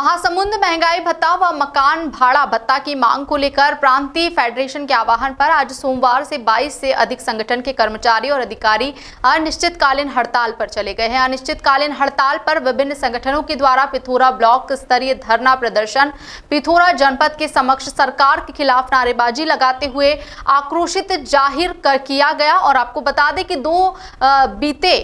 महासमुंद महंगाई भत्ता व मकान भाड़ा भत्ता की मांग को लेकर प्रांतीय फेडरेशन के आह्वान पर आज सोमवार से 22 से अधिक संगठन के कर्मचारी और अधिकारी अनिश्चितकालीन हड़ताल पर चले गए हैं। अनिश्चितकालीन हड़ताल पर विभिन्न संगठनों के द्वारा पिथौरा ब्लॉक स्तरीय धरना प्रदर्शन, पिथौरा जनपद के समक्ष सरकार के खिलाफ नारेबाजी लगाते हुए आक्रोशित जाहिर किया गया। और आपको बता दें कि बीते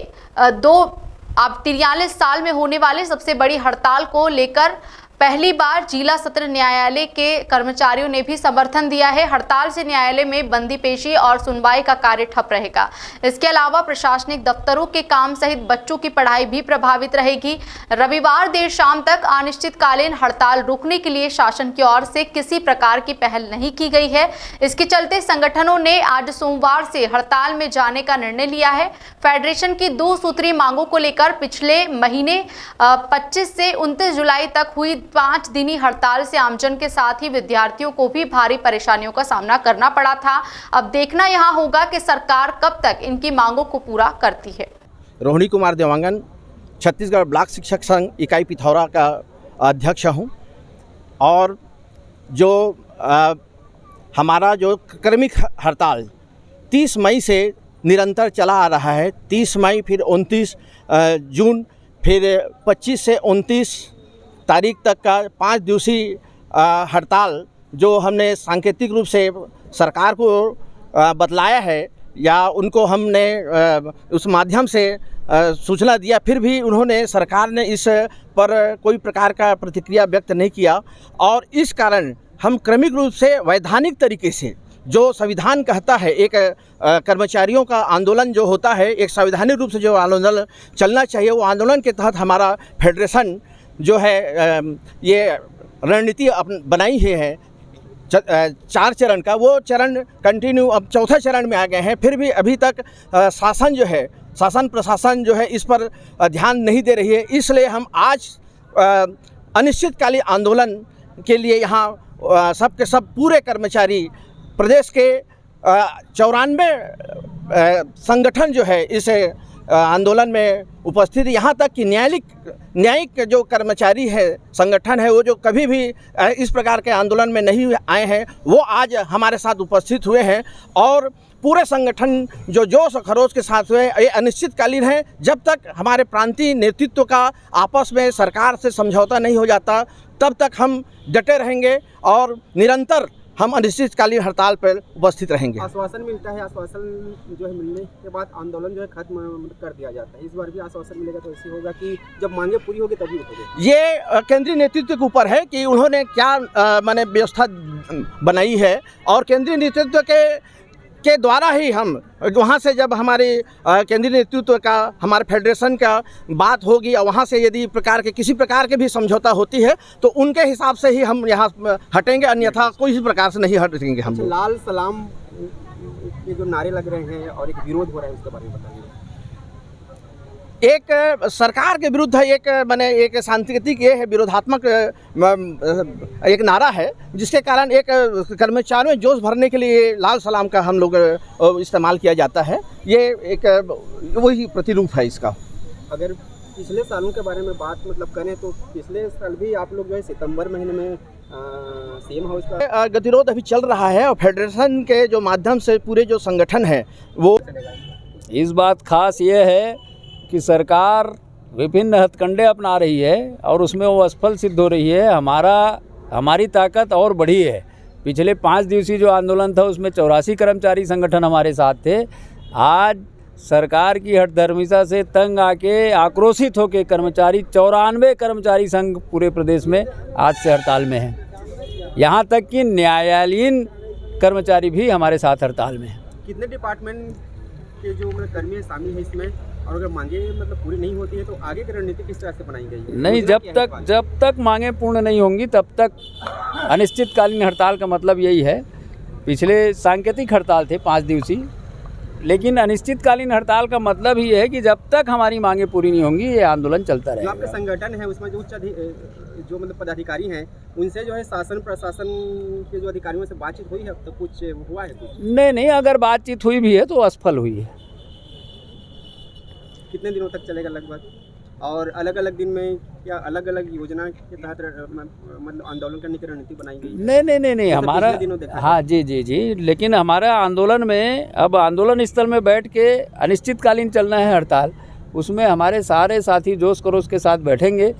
43 साल में होने वाले सबसे बड़ी हड़ताल को लेकर पहली बार जिला सत्र न्यायालय के कर्मचारियों ने भी समर्थन दिया है। हड़ताल से न्यायालय में बंदी पेशी और सुनवाई का कार्य ठप रहेगा। इसके अलावा प्रशासनिक दफ्तरों के काम सहित बच्चों की पढ़ाई भी प्रभावित रहेगी। रविवार देर शाम तक अनिश्चितकालीन हड़ताल रोकने के लिए शासन की ओर से किसी प्रकार की पहल नहीं की गई है। इसके चलते संगठनों ने आज सोमवार से हड़ताल में जाने का निर्णय लिया है। फेडरेशन की 2 सूत्रीय मांगों को लेकर पिछले महीने 25 से 29 जुलाई तक हुई 5 दिनी हड़ताल से आमजन के साथ ही विद्यार्थियों को भी भारी परेशानियों का सामना करना पड़ा था। अब देखना यहां होगा कि सरकार कब तक इनकी मांगों को पूरा करती है। रोहिणी कुमार देवांगन, छत्तीसगढ़ ब्लॉक शिक्षक संघ इकाई पिथौरा का अध्यक्ष हूं। और जो हमारा जो क्रमिक हड़ताल 30 मई से निरंतर चला आ रहा है, 30 मई फिर 29 जून फिर 25 से 29 तारीख तक का 5 दिवसीय हड़ताल जो हमने सांकेतिक रूप से सरकार को बतलाया है या उनको हमने उस माध्यम से सूचना दिया, फिर भी उन्होंने सरकार ने इस पर कोई प्रकार का प्रतिक्रिया व्यक्त नहीं किया। और इस कारण हम क्रमिक रूप से वैधानिक तरीके से जो संविधान कहता है, एक कर्मचारियों का आंदोलन जो होता है, एक संवैधानिक रूप से जो आंदोलन चलना चाहिए, वो आंदोलन के तहत हमारा फेडरेशन जो है ये रणनीति बनाई है 4 चरण का। वो चरण कंटिन्यू अब 4थे चरण में आ गए हैं। फिर भी अभी तक शासन जो है, शासन प्रशासन जो है इस पर ध्यान नहीं दे रही है। इसलिए हम आज अनिश्चितकालीन आंदोलन के लिए यहाँ सब के सब पूरे कर्मचारी प्रदेश के 94 संगठन जो है इस आंदोलन में उपस्थित, यहाँ तक कि न्यायिक जो कर्मचारी है संगठन है, वो जो कभी भी इस प्रकार के आंदोलन में नहीं आए हैं, वो आज हमारे साथ उपस्थित हुए हैं। और पूरे संगठन जो जोश और खरोश के साथ हुए, ये अनिश्चितकालीन है। जब तक हमारे प्रांतीय नेतृत्व का आपस में सरकार से समझौता नहीं हो जाता, तब तक हम डटे रहेंगे और निरंतर हम अनिश्चितकालीन हड़ताल पर उपस्थित रहेंगे। आश्वासन मिलता है, आश्वासन जो है मिलने के बाद आंदोलन जो है खत्म कर दिया जाता है। इस बार भी आश्वासन मिलेगा तो ऐसे होगा कि जब मांगे पूरी होगी तभी उठोगे। ये केंद्रीय नेतृत्व के ऊपर है कि उन्होंने क्या माने व्यवस्था बनाई है, और केंद्रीय नेतृत्व के द्वारा ही हम वहाँ से जब हमारे केंद्रीय नेतृत्व का, हमारे फेडरेशन का बात होगी और वहाँ से यदि किसी प्रकार के भी समझौता होती है तो उनके हिसाब से ही हम यहाँ हटेंगे, अन्यथा कोई प्रकार से नहीं हटेंगे हम। लाल सलाम के जो नारे लग रहे हैं और एक विरोध हो रहा है, उसके बारे में बताइए। एक सरकार के विरुद्ध है, एक सांकेतिक ये है, विरोधात्मक एक नारा है, जिसके कारण एक कर्मचारियों में जोश भरने के लिए लाल सलाम का हम लोग इस्तेमाल किया जाता है। ये एक वही प्रतिरूप है इसका। अगर पिछले सालों के बारे में बात करें तो पिछले साल भी आप लोग जो है सितंबर महीने में सीएम हाउस का गतिरोध अभी चल रहा है, और फेडरेशन के जो माध्यम से पूरे जो संगठन है वो इस बात खास ये है कि सरकार विभिन्न हथकंडे अपना रही है और उसमें वो असफल सिद्ध हो रही है। हमारी ताकत और बढ़ी है। पिछले 5 दिवसीय जो आंदोलन था उसमें 84 कर्मचारी संगठन हमारे साथ थे। आज सरकार की हठधर्मिता से तंग आके आक्रोशित होकर कर्मचारी 94 कर्मचारी संघ पूरे प्रदेश में आज से हड़ताल में हैं। यहाँ तक कि न्यायालयीन कर्मचारी भी हमारे साथ हड़ताल में हैं। कितने डिपार्टमेंट के जो कर्मी शामिल हैं इसमें, और अगर मांगे पूरी नहीं होती है तो आगे की रणनीति किस तरह से बनाई गई है? नहीं, जब तक मांगे पूर्ण नहीं होंगी तब तक अनिश्चितकालीन हड़ताल का मतलब यही है। पिछले सांकेतिक हड़ताल थे 5 दिवसीय, लेकिन अनिश्चितकालीन हड़ताल का मतलब ही है कि जब तक हमारी मांगे पूरी नहीं होंगी ये आंदोलन चलता रहेगा। जो आपका संगठन है उसमें जो पदाधिकारी हैं, उनसे जो है शासन प्रशासन के जो अधिकारियों से बातचीत हुई है, तो कुछ हुआ है? नहीं, अगर बातचीत हुई भी है तो असफल हुई है। कितने दिनों तक चलेगा लगभग? और अलग अलग दिन में या अलग अलग योजना के तहत मतलब आंदोलन करने की रणनीति बनाई गई है? नहीं जैसे हमारा पिछले दिनों देखा हाँ जी, लेकिन हमारा आंदोलन में अब आंदोलन स्थल में बैठ के अनिश्चितकालीन चलना है हड़ताल। उसमें हमारे सारे साथी जोश खरोश के साथ बैठेंगे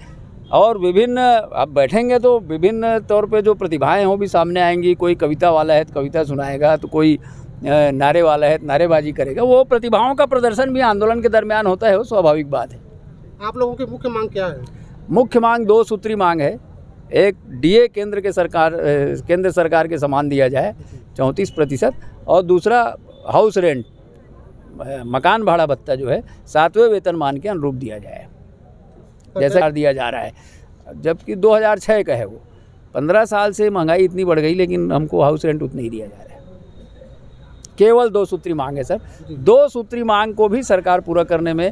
और अब बैठेंगे तो विभिन्न तौर पे जो प्रतिभाएं हैं वो भी सामने आएंगी। कोई कविता वाला है तो कविता सुनाएगा, तो कोई नारे वाला है तो नारेबाजी करेगा। वो प्रतिभाओं का प्रदर्शन भी आंदोलन के दरमियान होता है, वो स्वाभाविक बात है। आप लोगों की मुख्य मांग क्या है? मुख्य मांग 2 सूत्री मांग है। एक डीए केंद्र सरकार के समान दिया जाए 34%, और दूसरा हाउस रेंट मकान भाड़ा भत्ता जो है 7वें वेतनमान के अनुरूप दिया जाए, जैसा दिया जा रहा है, जबकि 2006 का है वो। 15 साल से महंगाई इतनी बढ़ गई लेकिन हमको हाउस रेंट उतना ही दिया जा रहा है। केवल 2 सूत्री मांग है सर। 2 सूत्री मांग को भी सरकार पूरा करने में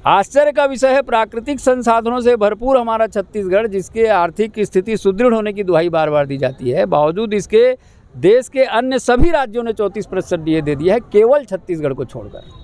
आश्चर्य का विषय है। प्राकृतिक संसाधनों से भरपूर हमारा छत्तीसगढ़, जिसके आर्थिक स्थिति सुदृढ़ होने की दुहाई बार बार दी जाती है, बावजूद इसके देश के अन्य सभी राज्यों ने 34% डीए दे दिया है, केवल छत्तीसगढ़ को छोड़कर।